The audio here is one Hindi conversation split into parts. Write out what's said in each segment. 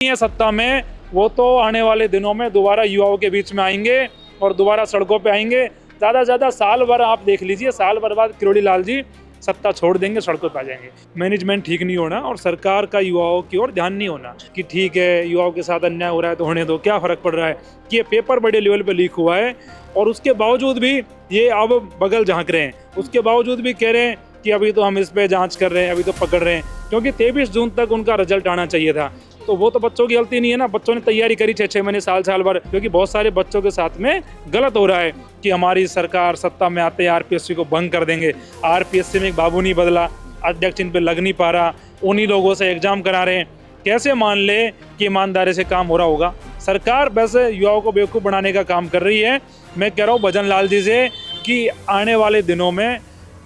है सत्ता में, वो तो आने वाले दिनों में दोबारा युवाओं के बीच में आएंगे और दोबारा सड़कों पे आएंगे। ज़्यादा से ज़्यादा साल भर आप देख लीजिए, साल भर बाद किरोड़ी लाल जी सत्ता छोड़ देंगे, सड़कों पे आ जाएंगे। मैनेजमेंट ठीक नहीं होना और सरकार का युवाओं की ओर ध्यान नहीं होना कि ठीक है युवाओं के साथ अन्याय हो रहा है तो होने दो, क्या फर्क पड़ रहा है कि ये पेपर बड़े लेवल पे लीक हुआ है और उसके बावजूद भी ये अब बगल झांक रहे हैं, उसके बावजूद भी कह रहे हैं कि अभी तो हम इस पे जांच कर रहे हैं, अभी तो पकड़ रहे हैं, क्योंकि 23 जून तक उनका रिजल्ट आना चाहिए था। तो वो तो बच्चों की गलती नहीं है ना, बच्चों ने तैयारी करी 6-6 महीने, साल भर, क्योंकि बहुत सारे बच्चों के साथ में गलत हो रहा है कि हमारी सरकार सत्ता में आते ही आरपीएससी को भंग कर देंगे। आरपीएससी में एक बाबू नहीं बदला, अध्यक्ष इन पे लग नहीं पा रहा, उन्हीं लोगों से एग्जाम करा रहे हैं। कैसे मान ले कि ईमानदारी से काम हो रहा होगा? सरकार बस युवाओं को बेवकूफ़ बनाने का काम कर रही है। मैं कह रहा हूँ भजन लाल जी से कि आने वाले दिनों में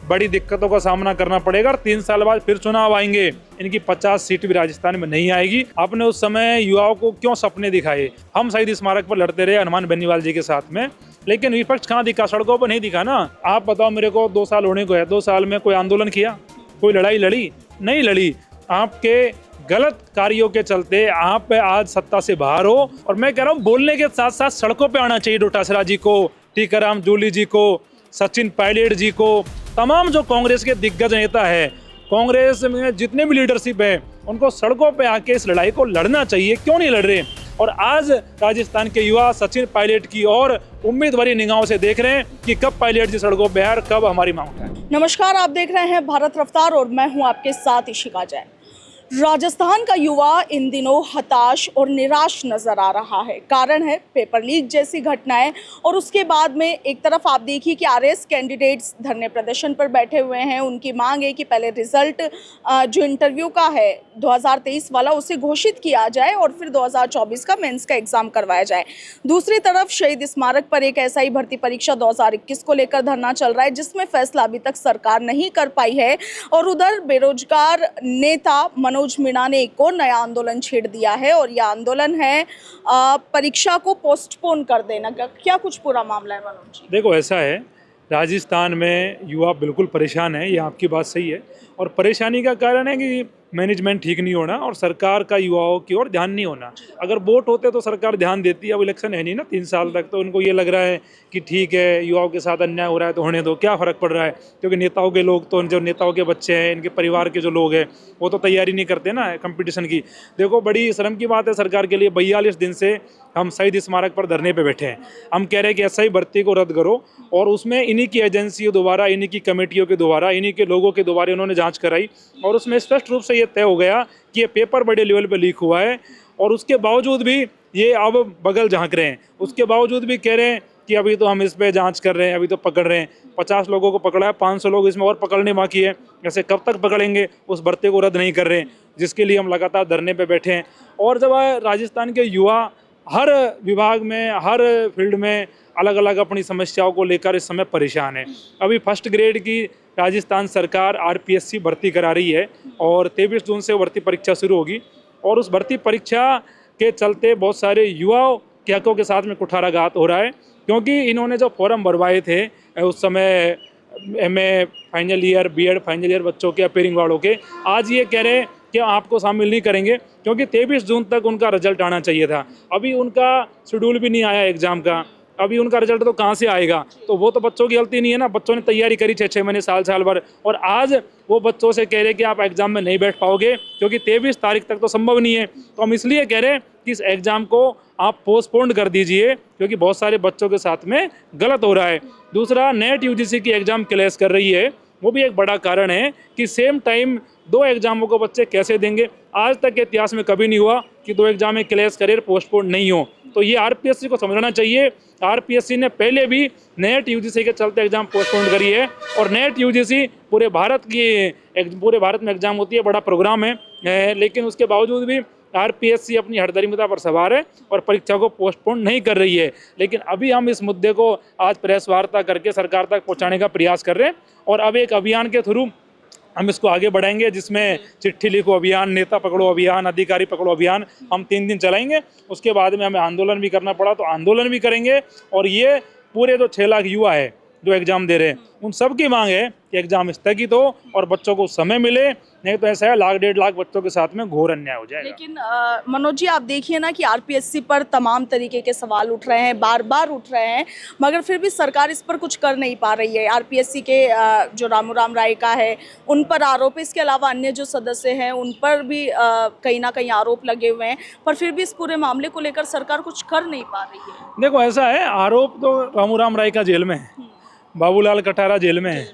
बड़ी दिक्कतों का सामना करना पड़ेगा और 3 साल बाद फिर चुनाव आएंगे, इनकी 50 सीट भी राजस्थान में नहीं आएगी। आपने उस समय युवाओं को क्यों सपने दिखाए? हम शहीद स्मारक पर लड़ते रहे हनुमान बेनीवाल जी के साथ में, लेकिन विपक्ष कहाँ दिखा? सड़कों पर नहीं दिखा ना। आप बताओ मेरे को, 2 साल होने को है, 2 साल में कोई आंदोलन किया, कोई लड़ाई लड़ी? नहीं लड़ी। आपके गलत कार्यों के चलते आप आज सत्ता से बाहर हो। और मैं कह रहा हूँ बोलने के साथ साथ सड़कों पे आना चाहिए डोटासरा जी को, टीकाराम जूली जी को, सचिन पायलट जी को, तमाम जो कांग्रेस के दिग्गज नेता है, कांग्रेस में जितने भी लीडरशिप है, उनको सड़कों पे आके इस लड़ाई को लड़ना चाहिए। क्यों नहीं लड़ रहे? और आज राजस्थान के युवा सचिन पायलट की और उम्मीद भरी निगाहों से देख रहे हैं कि कब पायलट जी सड़कों पे आए, कब हमारी मांग उठाए। नमस्कार, आप देख रहे हैं भारत रफ्तार और मैं हूं आपके साथ इशिका जैन। राजस्थान का युवा इन दिनों हताश और निराश नजर आ रहा है। कारण है पेपर लीक जैसी घटनाएं और उसके बाद में एक तरफ आप देखिए कि आरएस कैंडिडेट्स धरने प्रदर्शन पर बैठे हुए हैं। उनकी मांग है कि पहले रिजल्ट जो इंटरव्यू का है 2023 वाला उसे घोषित किया जाए और फिर 2024 का मेंस का एग्जाम करवाया जाए। दूसरी तरफ शहीद स्मारक पर एक एसआई भर्ती परीक्षा 2021 को लेकर धरना चल रहा है, जिसमें फैसला अभी तक सरकार नहीं कर पाई है। और उधर बेरोजगार नेता मनोज मीणा ने एक और नया आंदोलन छेड़ दिया है और यह आंदोलन है परीक्षा को पोस्टपोन कर देना। क्या कुछ पूरा मामला है मनोज? देखो ऐसा है, राजस्थान में युवा बिल्कुल परेशान है, ये आपकी बात सही है। और परेशानी का कारण है कि मैनेजमेंट ठीक नहीं होना और सरकार का युवाओं की ओर ध्यान नहीं होना। अगर वोट होते तो सरकार ध्यान देती, अब इलेक्शन है नहीं ना 3 साल तक, तो उनको ये लग रहा है कि ठीक है युवाओं के साथ अन्याय हो रहा है तो होने दो, क्या फ़र्क पड़ रहा है। क्योंकि नेताओं के लोग तो, जो नेताओं के बच्चे हैं, इनके परिवार के जो लोग हैं, वो तो तैयारी नहीं करते ना कंपटीशन की। देखो बड़ी शर्म की बात है सरकार के लिए, 42 दिन से हम शहीद स्मारक पर धरने पे बैठे हैं। हम कह रहे हैं कि एसआई भर्ती को रद्द करो और उसमें इन्हीं की एजेंसियों द्वारा, इन्हीं की कमेटियों के द्वारा, इन्हीं के लोगों के द्वारा उन्होंने जांच कराई और उसमें स्पष्ट रूप से ये तय हो गया कि ये पेपर बड़े लेवल पे लीक हुआ है। और उसके बावजूद भी ये अब बगल झांक रहे हैं, उसके बावजूद भी कह रहे हैं कि अभी तो हम इस पे जांच कर रहे हैं, अभी तो पकड़ रहे हैं। 50 लोगों को पकड़ा है, 500 लोग इसमें और पकड़ने बाकी है। ऐसे कब तक पकड़ेंगे? उस भर्ती को रद्द नहीं कर रहे हैं, जिसके लिए हम लगातार धरने पे बैठे हैं। और जब राजस्थान के युवा हर विभाग में, हर फील्ड में अलग अलग अपनी समस्याओं को लेकर इस समय परेशान है। अभी फर्स्ट ग्रेड की राजस्थान सरकार आरपीएससी भर्ती करा रही है और 23 जून से भर्ती परीक्षा शुरू होगी। और उस भर्ती परीक्षा के चलते बहुत सारे युवाओं के हकों के साथ में कुठाराघात हो रहा है, क्योंकि इन्होंने जो फॉर्म भरवाए थे उस समय MA final year, BEd final year बच्चों के, अपीयरिंग वालों के, आज ये कह रहे हैं कि आपको शामिल नहीं करेंगे क्योंकि 23 जून तक उनका रिजल्ट आना चाहिए था। अभी उनका शेड्यूल भी नहीं आया एग्जाम का, अभी उनका रिजल्ट तो कहाँ से आएगा? तो वो तो बच्चों की गलती नहीं है ना, बच्चों ने तैयारी करी 6-6 महीने, साल भर, और आज वो बच्चों से कह रहे हैं कि आप एग्जाम में नहीं बैठ पाओगे क्योंकि 23 तारीख तक तो संभव नहीं है। तो हम इसलिए कह रहे हैं कि इस एग्जाम को आप पोस्टपोन कर दीजिए, क्योंकि बहुत सारे बच्चों के साथ में गलत हो रहा है। दूसरा, नेट यूजीसी की एग्जाम क्लैश कर रही है, वो भी एक बड़ा कारण है कि सेम टाइम 2 एग्जामों को बच्चे कैसे देंगे। आज तक के इतिहास में कभी नहीं हुआ कि 2 एग्जाम में क्लैश करियर पोस्टपोन नहीं हो। तो ये आरपीएससी को समझना चाहिए। आरपीएससी ने पहले भी नेट यूजीसी के चलते एग्जाम पोस्टपोन करी है और नेट यूजीसी पूरे भारत में एग्जाम होती है, बड़ा प्रोग्राम है, लेकिन उसके बावजूद भी आरपीएससी अपनी हठधर्मिता पर सवार है और परीक्षा को पोस्टपोन नहीं कर रही है। लेकिन अभी हम इस मुद्दे को आज प्रेस वार्ता करके सरकार तक पहुंचाने का प्रयास कर रहे हैं और अब एक अभियान के थ्रू हम इसको आगे बढ़ाएंगे, जिसमें चिट्ठी लिखो अभियान, नेता पकड़ो अभियान, अधिकारी पकड़ो अभियान हम 3 दिन चलाएंगे। उसके बाद में हमें आंदोलन भी करना पड़ा तो आंदोलन भी करेंगे। और ये पूरे जो 6 लाख युवा है, जो एग्जाम दे रहे हैं, उन सब की मांग है कि एग्जाम स्थगित हो और बच्चों को समय मिले, नहीं तो ऐसा है 1,00,000-1,50,000 बच्चों के साथ में घोर अन्याय हो जाएगा। लेकिन मनोज जी, आप देखिए ना कि आरपीएससी पर तमाम तरीके के सवाल उठ रहे हैं, बार बार उठ रहे हैं, मगर फिर भी सरकार इस पर कुछ कर नहीं पा रही है। आरपीएससी के जो रामूराम रायका है उन पर आरोप है, इसके अलावा अन्य जो सदस्य हैं उन पर भी कहीं ना कहीं आरोप लगे हुए हैं, पर फिर भी इस पूरे मामले को लेकर सरकार कुछ कर नहीं पा रही है। देखो ऐसा है, आरोप तो रामूराम रायका जेल में है, बाबूलाल कटारा जेल में है।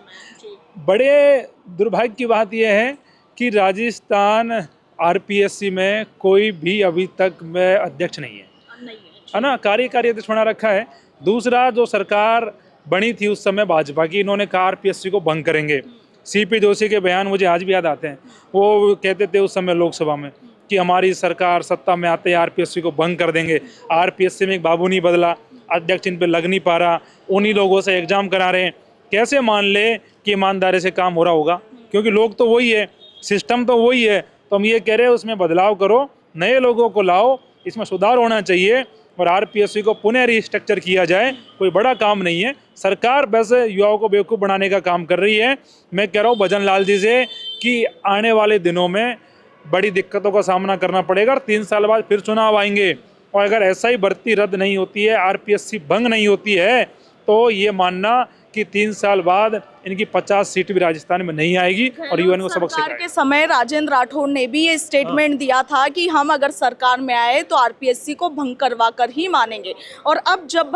बड़े दुर्भाग्य की बात यह है कि राजस्थान आरपीएससी में कोई भी अभी तक में अध्यक्ष नहीं है ना, कार्यकारी अध्यक्ष बना रखा है। दूसरा, जो सरकार बनी थी उस समय भाजपा की, इन्होंने कहा आरपीएससी को भंग करेंगे। सीपी जोशी के बयान मुझे आज भी याद आते हैं, वो कहते थे उस समय लोकसभा में कि हमारी सरकार सत्ता में आते ही आरपीएससी को भंग कर देंगे। आरपीएससी में एक बाबू नहीं बदला, अध्यक्ष इन पे लग नहीं पा रहा, उन्हीं लोगों से एग्जाम करा रहे हैं। कैसे मान ले कि ईमानदारी से काम हो रहा होगा, क्योंकि लोग तो वही है, सिस्टम तो वही है। तो हम ये कह रहे हैं उसमें बदलाव करो, नए लोगों को लाओ, इसमें सुधार होना चाहिए और आरपीएससी को पुनः रिस्ट्रक्चर किया जाए। कोई बड़ा काम नहीं है, सरकार बस युवाओं को बेवकूफ़ बनाने का काम कर रही है। मैं कह रहा हूँ भजन लाल जी से कि आने वाले दिनों में बड़ी दिक्कतों का सामना करना पड़ेगा और 3 साल बाद फिर चुनाव आएंगे, और अगर ऐसा ही भर्ती रद्द नहीं होती है, आरपीएससी भंग नहीं होती है, तो ये मानना कि 3 साल बाद इनकी 50 सीट भी राजस्थान में नहीं आएगी और युवाओं को सबक सरकार सिखाएगी। के समय राजेंद्र राठौड़ ने भी ये स्टेटमेंट दिया था कि हम अगर सरकार में आए तो आरपीएससी को भंग करवा कर ही मानेंगे। और अब जब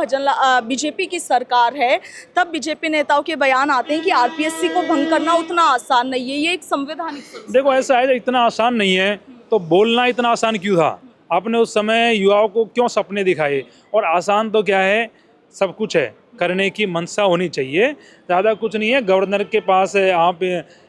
बीजेपी की सरकार है, तब बीजेपी नेताओं के बयान आते हैं कि आरपीएससी को भंग करना उतना आसान नहीं है, ये एक संवैधानिक। देखो ऐसा है, इतना आसान नहीं है तो बोलना इतना आसान क्यों था? आपने उस समय युवाओं को क्यों सपने दिखाए? और आसान तो क्या है, सब कुछ है, करने की मंशा होनी चाहिए, ज़्यादा कुछ नहीं है। गवर्नर के पास आप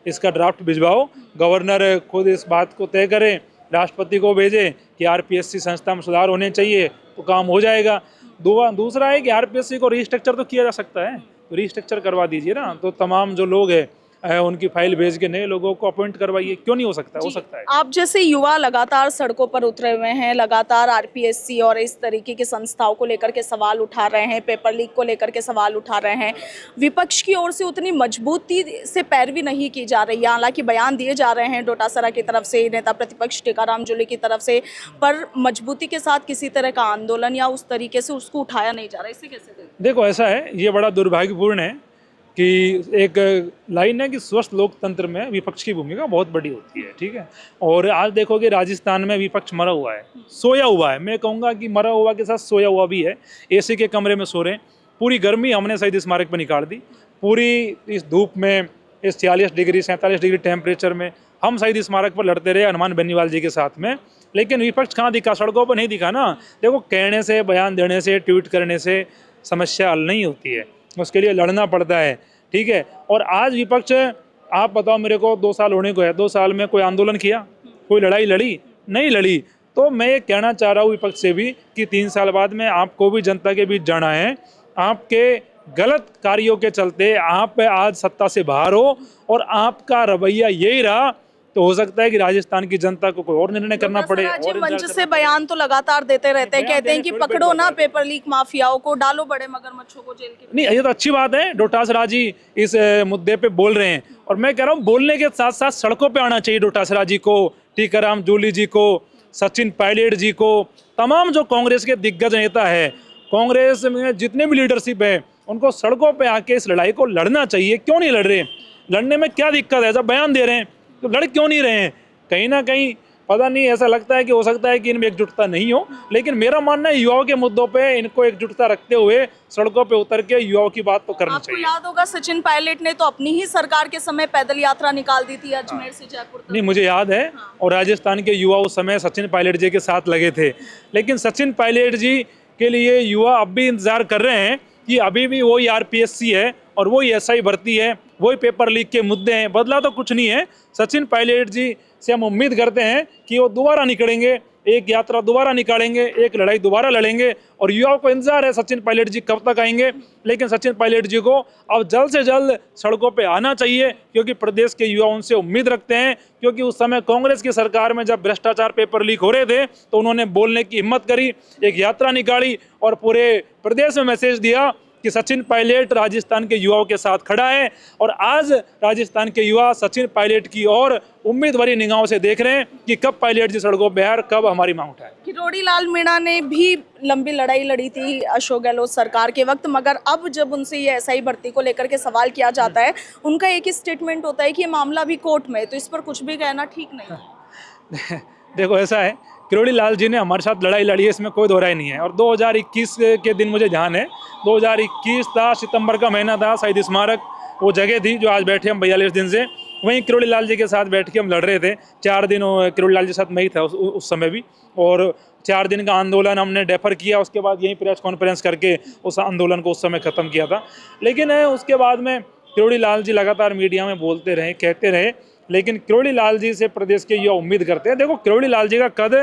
इसका ड्राफ्ट भिजवाओ, गवर्नर खुद इस बात को तय करे, राष्ट्रपति को भेजे कि आरपीएससी संस्था में सुधार होने चाहिए, तो काम हो जाएगा। दूसरा है कि आरपीएससी को रिस्ट्रक्चर तो किया जा सकता है, तो रिस्ट्रक्चर करवा दीजिए ना, तो तमाम जो लोग हैं उनकी फाइल भेज के नए लोगों को अपॉइंट करवाइए। क्यों नहीं हो सकता? हो सकता है। आप जैसे युवा लगातार सड़कों पर उतरे हुए हैं, लगातार आरपीएससी और इस तरीके की संस्थाओं को लेकर के सवाल उठा रहे हैं, पेपर लीक को लेकर के सवाल उठा रहे हैं। विपक्ष की ओर से उतनी मजबूती से पैरवी नहीं की जा रही है, हालांकि बयान दिए जा रहे हैं डोटासरा की तरफ से, नेता प्रतिपक्ष टीकाराम जूली की तरफ से, पर मजबूती के साथ किसी तरह का आंदोलन या उस तरीके से उसको उठाया नहीं जा रहा है। इसे कैसे देखते हैं? देखो ऐसा है, ये बड़ा दुर्भाग्यपूर्ण है कि एक लाइन है कि स्वस्थ लोकतंत्र में विपक्ष की भूमिका बहुत बड़ी होती है, ठीक है। और आज देखोगे राजस्थान में विपक्ष मरा हुआ है, सोया हुआ है। मैं कहूँगा कि मरा हुआ के साथ सोया हुआ भी है, एसी के कमरे में सो रहे हैं। पूरी गर्मी हमने शहीद स्मारक पर निकाल दी, पूरी इस धूप में, इस 46 डिग्री 47 डिग्री टेम्परेचर में हम शहीद स्मारक पर लड़ते रहे हनुमान बेनीवाल जी के साथ में, लेकिन विपक्ष कहाँ दिखा? सड़कों पर नहीं दिखा ना। देखो, कहने से, बयान देने से, ट्वीट करने से समस्या हल नहीं होती है, उसके लिए लड़ना पड़ता है, ठीक है। और आज विपक्ष, आप बताओ मेरे को, 2 साल होने को है, 2 साल में कोई आंदोलन किया, कोई लड़ाई लड़ी? नहीं लड़ी। तो मैं ये कहना चाह रहा हूँ विपक्ष से भी कि 3 साल बाद में आपको भी जनता के बीच जाना है। आपके गलत कार्यों के चलते आप आज सत्ता से बाहर हो और आपका रवैया यही रहा, तो हो सकता है कि राजस्थान की जनता को कोई और निर्णय करना पड़े। और मंच से बयान तो लगातार देते रहते हैं, कहते हैं कि पकड़ो ना पेपर लीक माफियाओं को, डालो बड़े मगरमच्छों को जेल के। नहीं, ये तो अच्छी बात है, डोटासरा जी इस मुद्दे पे बोल रहे हैं, और मैं कह रहा हूँ बोलने के साथ साथ सड़कों पे आना चाहिए डोटासरा जी को, टीकाराम जूली जी को, सचिन पायलट जी को, तमाम जो कांग्रेस के दिग्गज नेता है, कांग्रेस में जितने भी लीडरशिप है, उनको सड़कों पे आके इस लड़ाई को लड़ना चाहिए। क्यों नहीं लड़ रहे? लड़ने में क्या दिक्कत है? जब बयान दे रहे हैं तो लड़ क्यों नहीं रहे हैं? कहीं ना कहीं पता नहीं, ऐसा लगता है कि हो सकता है कि इनमें एकजुटता नहीं हो, लेकिन मेरा मानना है युवाओं के मुद्दों पे इनको एकजुटता रखते हुए सड़कों पे उतर के युवाओं की बात तो करनी चाहिए। आपको याद होगा सचिन पायलट ने तो अपनी ही सरकार के समय पैदल यात्रा निकाल दी थी अजमेर से जयपुर तक। नहीं, मुझे याद है, और राजस्थान के युवा उस समय सचिन पायलट जी के साथ लगे थे, लेकिन सचिन पायलट जी के लिए युवा अब भी इंतजार कर रहे हैं कि अभी भी वही आरपीएससी है और वही एसआई भर्ती है, वही पेपर लीक के मुद्दे हैं, बदला तो कुछ नहीं है। सचिन पायलट जी से हम उम्मीद करते हैं कि वो दोबारा निकलेंगे, एक यात्रा दोबारा निकालेंगे, एक लड़ाई दोबारा लड़ेंगे, और युवाओं को इंतजार है सचिन पायलट जी कब तक आएंगे। लेकिन सचिन पायलट जी को अब जल्द से जल्द सड़कों पे आना चाहिए, क्योंकि प्रदेश के युवा उनसे उम्मीद रखते हैं। क्योंकि उस समय कांग्रेस की सरकार में जब भ्रष्टाचार पेपर लीक हो रहे थे, तो उन्होंने बोलने की हिम्मत करी, एक यात्रा निकाली और पूरे प्रदेश में मैसेज दिया कि सचिन पायलट राजस्थान के युवाओं के साथ खड़ा है और आज राजस्थान के युवा सचिन पायलट की ओर उम्मीद भरी निगाहों से देख रहे हैं कि कब पायलट जी सड़कों पर आए, कब हमारी मांग उठाए। किरोड़ी लाल मीणा ने भी लंबी लड़ाई लड़ी थी अशोक गहलोत सरकार के वक्त, मगर अब जब उनसे ये एसआई भर्ती को लेकर के सवाल किया जाता है, उनका एक ही स्टेटमेंट होता है कि ये मामला भी कोर्ट में है, तो इस पर कुछ भी कहना ठीक नहीं है। देखो ऐसा है, किरोड़ी लाल जी ने हमारे साथ लड़ाई लड़ी है, इसमें कोई दो राय नहीं है। और 2021 के दिन मुझे ध्यान है, 2021 था, सितंबर का महीना था, शहीद स्मारक वो जगह थी जो आज बैठे हम 42 दिन से, वहीं किरोड़ी लाल जी के साथ बैठ के हम लड़ रहे थे। 4 दिन किरोड़ी लाल जी के साथ मैं ही था उस समय भी, और 4 दिन का आंदोलन हमने डेफर किया। उसके बाद यहीं प्रेस कॉन्फ्रेंस करके उस आंदोलन को उस समय ख़त्म किया था। लेकिन उसके बाद में किरोड़ी लाल जी लगातार मीडिया में बोलते रहे, कहते रहे, लेकिन किरोड़ी लाल जी से प्रदेश के युवा उम्मीद करते हैं। देखो, किरोड़ी लाल जी का कद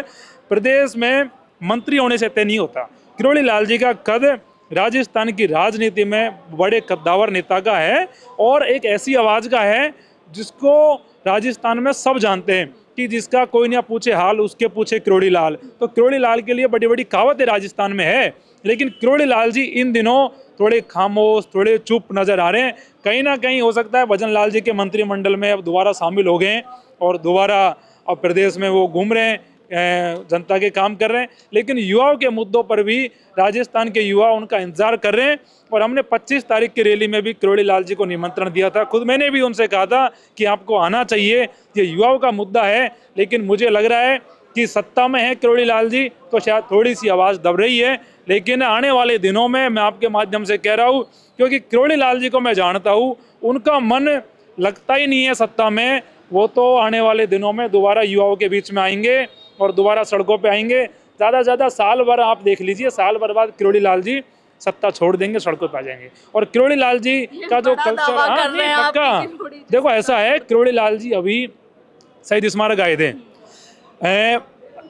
प्रदेश में मंत्री होने से तय नहीं होता। किरोड़ी लाल जी का कद राजस्थान की राजनीति में बड़े कद्दावर नेता का है और एक ऐसी आवाज़ का है जिसको राजस्थान में सब जानते हैं कि जिसका कोई ना पूछे हाल उसके पूछे किरोड़ी लाल। तो किरोड़ी लाल के लिए बड़ी बड़ी कहावतें राजस्थान में है, लेकिन किरोड़ी लाल जी इन दिनों थोड़े खामोश, थोड़े चुप नज़र आ रहे हैं। कहीं ना कहीं हो सकता है भजन लाल जी के मंत्रिमंडल में अब दोबारा शामिल हो गए हैं और दोबारा अब प्रदेश में वो घूम रहे हैं, जनता के काम कर रहे हैं। लेकिन युवाओं के मुद्दों पर भी राजस्थान के युवा उनका इंतजार कर रहे हैं। और हमने 25 तारीख की रैली में भी किरोड़ी लाल जी को निमंत्रण दिया था। खुद मैंने भी उनसे कहा था कि आपको आना चाहिए, ये युवाओं का मुद्दा है। लेकिन मुझे लग रहा है कि सत्ता में है किरोड़ी लाल जी तो शायद थोड़ी सी आवाज़ दब रही है। लेकिन आने वाले दिनों में मैं आपके माध्यम से कह रहा हूँ, क्योंकि किरोड़ी लाल जी को मैं जानता हूँ, उनका मन लगता ही नहीं है सत्ता में। वो तो आने वाले दिनों में दोबारा युवाओं के बीच में आएंगे और दोबारा सड़कों पे आएंगे। ज़्यादा से ज़्यादा साल भर आप देख लीजिए, साल भर बाद किरोड़ी लाल जी सत्ता छोड़ देंगे, सड़कों पे आ जाएंगे। और किरोड़ी लाल जी का जो कल्चर, हाँ नहीं पक्का, देखो ऐसा है, किरोड़ी लाल जी अभी शहीद स्मारक आए थे,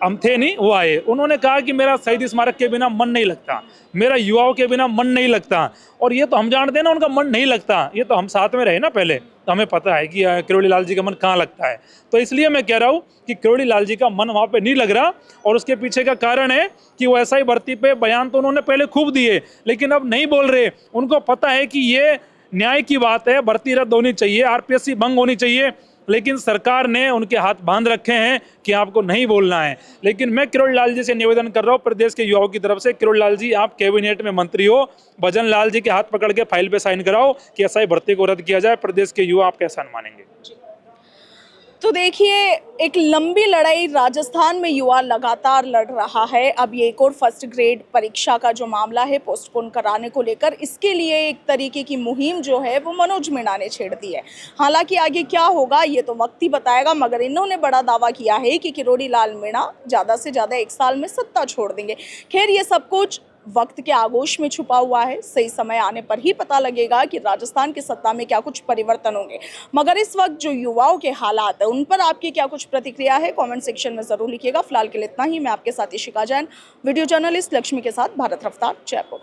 हम थे नहीं, वो आए, उन्होंने कहा कि मेरा शहीद स्मारक के बिना मन नहीं लगता, मेरा युवाओं के बिना मन नहीं लगता। और ये तो हम जानते हैं ना, उनका मन नहीं लगता, ये तो हम साथ में रहे ना पहले, तो हमें पता है कि किरोड़ी लाल जी का मन कहाँ लगता है। तो इसलिए मैं कह रहा हूँ कि किरोड़ी लाल जी का मन वहाँ पे नहीं लग रहा। और उसके पीछे का कारण है कि वो एसआई भर्ती पे बयान तो उन्होंने पहले खूब दिए, लेकिन अब नहीं बोल रहे। उनको पता है कि ये न्याय की बात है, भर्ती रद्द होनी चाहिए, आरपीएससी भंग होनी चाहिए, लेकिन सरकार ने उनके हाथ बांध रखे हैं कि आपको नहीं बोलना है। लेकिन मैं किरोड़ी लाल जी से निवेदन कर रहा हूँ प्रदेश के युवाओं की तरफ से, किरोड़ी लाल जी आप कैबिनेट में मंत्री हो, भजन लाल जी के हाथ पकड़ के फाइल पे साइन कराओ कि एसआई भर्ती को रद्द किया जाए। प्रदेश के युवा आपका एहसान मानेंगे। तो देखिए, एक लंबी लड़ाई राजस्थान में युवा लगातार लड़ रहा है। अब ये एक और फर्स्ट ग्रेड परीक्षा का जो मामला है पोस्टपोन कराने को लेकर, इसके लिए एक तरीके की मुहिम जो है वो मनोज मीणा ने छेड़ दी है। हालांकि आगे क्या होगा ये तो वक्त ही बताएगा, मगर इन्होंने बड़ा दावा किया है कि किरोड़ी लाल मीणा ज़्यादा से ज़्यादा 1 साल में सत्ता छोड़ देंगे। खैर, ये सब कुछ वक्त के आगोश में छुपा हुआ है, सही समय आने पर ही पता लगेगा कि राजस्थान की सत्ता में क्या कुछ परिवर्तन होंगे। मगर इस वक्त जो युवाओं के हालात है उन पर आपकी क्या कुछ प्रतिक्रिया है, कमेंट सेक्शन में जरूर लिखिएगा। फिलहाल के लिए इतना ही। मैं आपके साथ इशिका जैन, वीडियो जर्नलिस्ट लक्ष्मी के साथ, भारत रफ्तार, जयपुर।